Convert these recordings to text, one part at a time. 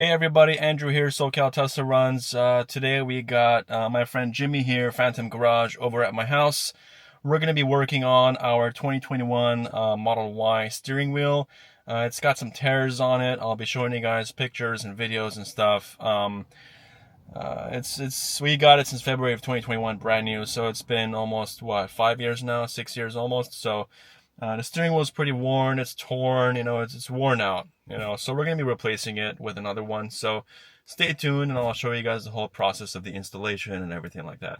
Hey everybody, Andrew here, SoCal Tesla Runs. Today we got my friend Jimmy here, Phantom Garage, over at my house. We're going to be working on our 2021 Model Y steering wheel. It's got some tears on it. I'll be showing you guys pictures and videos and stuff. We got it since February of 2021, brand new. So it's been almost 5 years now, 6 years almost. So the steering wheel is pretty worn. It's torn. It's worn out. So we're gonna be replacing it with another one. So stay tuned, and I'll show you guys the whole process of the installation and everything like that.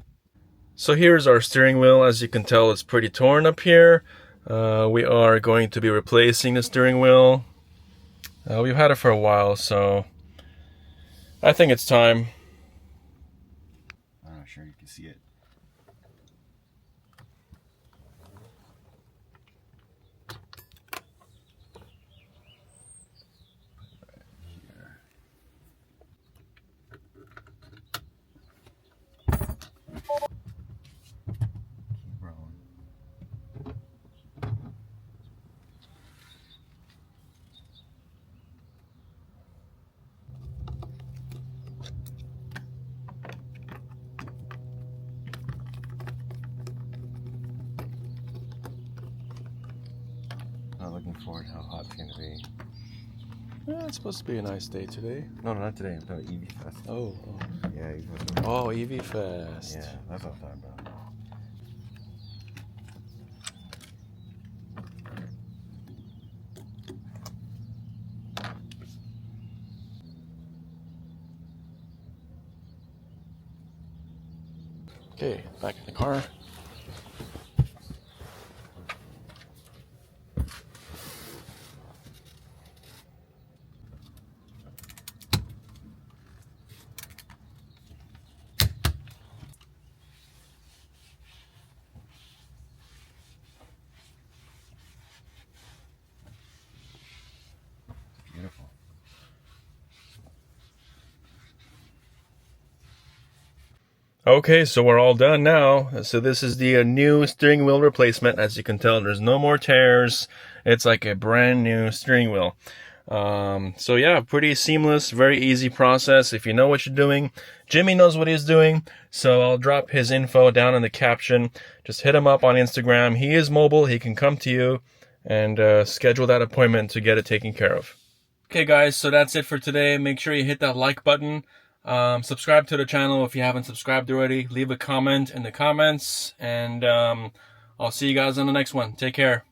So here's our steering wheel. As you can tell, it's pretty torn up here. We are going to be replacing the steering wheel. We've had it for a while, so I think it's time. I'm not sure you can see it. Keep rolling. Not looking forward to how hot it's going to be. Yeah, it's supposed to be a nice day today. No, not today. I'm talking about EV Fest. Oh. Yeah, EV Fest. Oh, EV Fest. Yeah, that's what I'm talking about. Okay, back in the car. Beautiful. Okay, so we're all done now. So this is the new steering wheel replacement. As you can tell, there's no more tears. It's like a brand new steering wheel. So yeah, pretty seamless, very easy process if you know what you're doing. Jimmy knows what he's doing, so I'll drop his info down in the caption. Just hit him up on Instagram. He is mobile. He can come to you and schedule that appointment to get it taken care of. Okay guys, so that's it for today. Make sure you hit that like button. Subscribe to the channel if you haven't subscribed already. Leave a comment in the comments, and I'll see you guys on the next one. Take care.